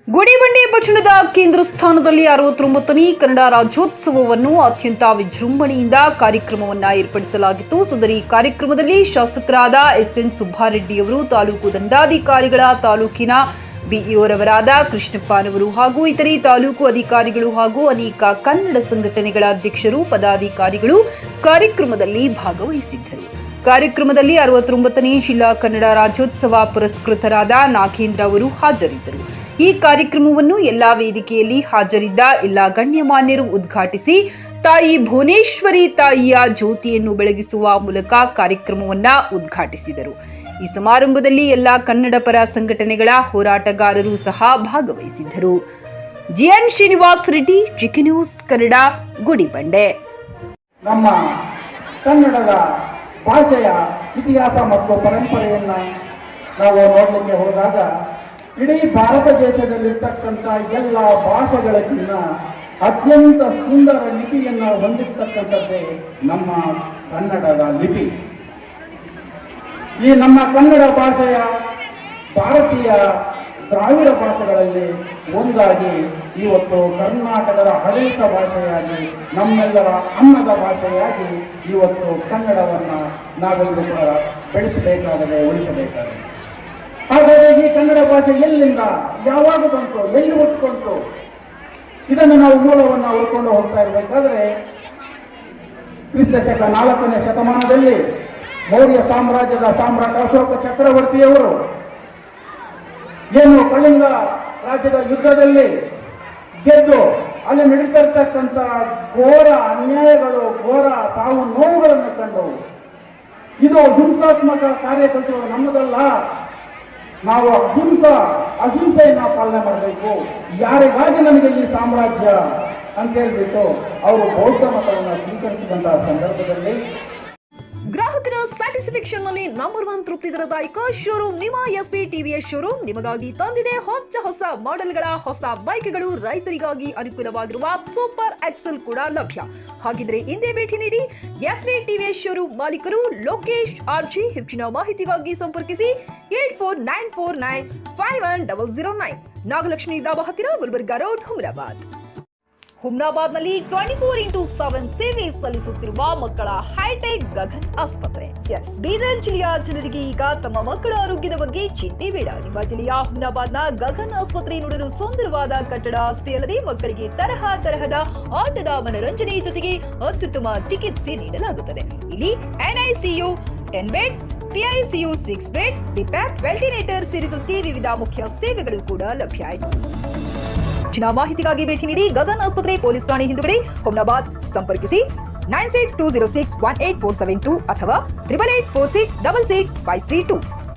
ಗುಡಿಬಂಡೆ ಪಟ್ಟಣದ ಕೇಂದ್ರ ಸ್ಥಾನದಲ್ಲಿ 69ನೇ ಕನ್ನಡ ರಾಜ್ಯೋತ್ಸವವನ್ನು ಅತ್ಯಂತ ವಿಜೃಂಭಣೆಯಿಂದ ಕಾರ್ಯಕ್ರಮವನ್ನು ಏರ್ಪಡಿಸಲಾಗಿತ್ತು. ಸದರಿ ಕಾರ್ಯಕ್ರಮದಲ್ಲಿ ಶಾಸಕರಾದ ಎಸ್.ಎನ್. ಸುಬ್ಬಾರೆಡ್ಡಿಯವರು, ತಾಲೂಕು ದಂಡಾಧಿಕಾರಿಗಳ ತಾಲೂಕಿನ ಬಿಇಒರವರಾದ ಕೃಷ್ಣಪ್ಪನವರು ಹಾಗೂ ಇತರೆ ತಾಲೂಕು ಅಧಿಕಾರಿಗಳು ಹಾಗೂ ಅನೇಕ ಕನ್ನಡ ಸಂಘಟನೆಗಳ ಅಧ್ಯಕ್ಷರು, ಪದಾಧಿಕಾರಿಗಳು ಕಾರ್ಯಕ್ರಮದಲ್ಲಿ ಭಾಗವಹಿಸಿದ್ದರು. ಕಾರ್ಯಕ್ರಮದಲ್ಲಿ 69ನೇ ಜಿಲ್ಲಾ ಕನ್ನಡ ರಾಜ್ಯೋತ್ಸವ ಪುರಸ್ಕೃತರಾದ ನಾಗೇಂದ್ರ ಅವರು ಹಾಜರಿದ್ದರು. ಈ ಕಾರ್ಯಕ್ರಮವನ್ನು ಎಲ್ಲಾ ವೇದಿಕೆಯಲ್ಲಿ ಹಾಜರಿದ್ದ ಎಲ್ಲ ಗಣ್ಯಮಾನ್ಯರು ಉದ್ಘಾಟಿಸಿ ತಾಯಿ ಭುವನೇಶ್ವರಿ ತಾಯಿಯ ಜ್ಯೋತಿಯನ್ನು ಬೆಳಗಿಸುವ ಮೂಲಕ ಕಾರ್ಯಕ್ರಮವನ್ನು ಉದ್ಘಾಟಿಸಿದರು. ಈ ಸಮಾರಂಭದಲ್ಲಿ ಎಲ್ಲ ಕನ್ನಡ ಪರ ಸಂಘಟನೆಗಳ ಹೋರಾಟಗಾರರು ಸಹ ಭಾಗವಹಿಸಿದ್ದರು. GN Srinivas Reddy, GK news Kannada, Gudibande. ನಮ್ಮ ಕನ್ನಡದ ಭಾಷೆಯ ಇತಿಹಾಸ ಮತ್ತು ಪರಂಪರೆಯನ್ನು ನಾವು ನೋಡಲಿಕ್ಕೆ ಹೋದಾಗ ಇಡೀ ಭಾರತ ದೇಶದಲ್ಲಿರ್ತಕ್ಕಂಥ ಎಲ್ಲ ಭಾಷೆಗಳಿಗಿಂತ ಅತ್ಯಂತ ಸುಂದರ ಲಿಪಿಯನ್ನು ಹೊಂದಿರತಕ್ಕಂಥದ್ದೇ ನಮ್ಮ ಕನ್ನಡದ ಲಿಪಿ. ಈ ನಮ್ಮ ಕನ್ನಡ ಭಾಷೆಯ ಭಾರತೀಯ ದ್ರಾವಿಡ ಭಾಷೆಗಳಲ್ಲಿ ಒಂದಾಗಿ ಇವತ್ತು ಕರ್ನಾಟಕದ ಆಡಳಿತ ಭಾಷೆಯಾಗಿ, ನಮ್ಮೆಲ್ಲರ ಅನ್ನದ ಭಾಷೆಯಾಗಿ ಇವತ್ತು ಕನ್ನಡವನ್ನು ನಾವೆಲ್ಲರೂ ಕೂಡ ಬೆಳೆಸಬೇಕಾದರೆ, ಉಳಿಸಬೇಕಾಗಿದೆ. ಹಾಗಾದರೆ ಈ ಕನ್ನಡ ಭಾಷೆ ಎಲ್ಲಿಂದ, ಯಾವಾಗ ಬಂತು, ಎಲ್ಲಿ ಹುಟ್ಟುಕೊಂತು, ಇದನ್ನು ನಾವು ಮೂಲವನ್ನು ಉಳ್ಕೊಂಡು ಹೋಗ್ತಾ ಇರಬೇಕಾದ್ರೆ ಕ್ರಿಸ್ತ ಶಕ 4ನೇ ಶತಮಾನದಲ್ಲಿ ಮೌರ್ಯ ಸಾಮ್ರಾಜ್ಯದ ಸಾಮ್ರಾಟ ಅಶೋಕ ಚಕ್ರವರ್ತಿಯವರು ಏನು ಕಳಿಂಗ ರಾಜ್ಯದ ಯುದ್ಧದಲ್ಲಿ ಗೆದ್ದು ಅಲ್ಲಿ ನಡೀತಿರ್ತಕ್ಕಂಥ ಘೋರ ಅನ್ಯಾಯಗಳು, ಘೋರ ಸಾವು ನೋವುಗಳನ್ನು ಕಂಡು ಇದು ಹಿಂಸಾತ್ಮಕ ಕಾರ್ಯತಂತ್ರ ನಮ್ಮದಲ್ಲ, ನಾವು ಅಹಿಂಸೆಯನ್ನು ಪಾಲನೆ ಮಾಡಬೇಕು, ಯಾರಿಗಾಗಿ ನನಗೆ ಈ ಸಾಮ್ರಾಜ್ಯ ಅಂತ ಹೇಳ್ಬಿಟ್ಟು ಅವರು ಬೌದ್ಧ ಮತವನ್ನು ಸ್ವೀಕರಿಸಿದಂತಹ ಸಂದರ್ಭದಲ್ಲಿ ಗ್ರಾಹಕರ ಸ್ಯಾಟಿಸ್ಫ್ಯಾಕ್ಷನ್ ನಲ್ಲಿ ನಂಬರ್ 1 ತೃಪ್ತಿ ದರದಾಯಕ ಶೋರೂಮ್ ನಿಮ್ಮ ಎಸ್ಪಿ ಟಿವಿಎಸ್ ಶೋರೂಮ್ ನಿಮಗಾಗಿ ತಂದಿದೆ ಹೊಸ ಮಾಡೆಲ್ಗಳ ಹೊಸ ಬೈಕ್ಗಳು. ರೈತರಿಗಾಗಿ ಅನುಕೂಲವಾಗಿರುವ ಸೂಪರ್ ಎಕ್ಸೆಲ್ ಕೂಡ ಲಭ್ಯ. ಹಾಗಿದ್ರೆ ಹಿಂದೆ ಭೇಟಿ ನೀಡಿ ಎಸ್ಪಿ ಟಿವಿಎಸ್ ಶೋರೂಮ್ ಮಾಲೀಕರು ಲೋಕೇಶ್ ಆರ್ಜಿ. ಹೆಚ್ಚಿನ ಮಾಹಿತಿಗಾಗಿ ಸಂಪರ್ಕಿಸಿ 8494951009, ನಾಗಲಕ್ಷ್ಮಿ ದಾಬಾ ಹತ್ತಿರ, ಗುಲ್ಬರ್ಗಾ ರೋಡ್, ಹುಮ್ನಾಬಾದ್ನಲ್ಲಿ 24x7 ಸೇವೆ ಸಲ್ಲಿಸುತ್ತಿರುವ ಮಕ್ಕಳ ಹೈಟೆಕ್ ಗಗನ್ ಆಸ್ಪತ್ರೆ. ಬೀದರ್ ಜಿಲ್ಲೆಯ ಜನರಿಗೆ ಈಗ ತಮ್ಮ ಮಕ್ಕಳ ಆರೋಗ್ಯದ ಬಗ್ಗೆ ಚಿಂತೆ ಬೇಡ. ನಿಮ್ಮ ಜಿಲ್ಲೆಯ ಹುಮ್ನಾಬಾದ್ನ ಗಗನ್ ಆಸ್ಪತ್ರೆ ನೋಡಲು ಸುಂದರವಾದ ಕಟ್ಟಡ ಅಷ್ಟೇ ಅಲ್ಲದೆ ಮಕ್ಕಳಿಗೆ ತರಹದ ಆಟದ ಮನರಂಜನೆ ಜೊತೆಗೆ ಅತ್ಯುತ್ತಮ ಚಿಕಿತ್ಸೆ ನೀಡಲಾಗುತ್ತದೆ. ಇಲ್ಲಿ NICU 10 ಬೆಡ್ಸ್, PICU 6 ಬೆಡ್ಸ್, ಡಿಪ್ಯಾಪ್, ವೆಂಟಿಲೇಟರ್ ಸೇರಿದಂತೆ ವಿವಿಧ ಮುಖ್ಯ ಸೇವೆಗಳು ಕೂಡ ಲಭ್ಯ. ಹೆಚ್ಚಿನ ಮಾಹಿತಿಗಾಗಿ ಭೇಟಿ ನೀಡಿ ಗಗನ್ ಆಸ್ಪತ್ರೆ, ಪೊಲೀಸ್ ಠಾಣೆ ಹಿಂದುಗಡೆ, ಹುಮ್ನಾಬಾದ್. ಸಂಪರ್ಕಿಸಿ 9620618472 ಅಥವಾ 8846666532.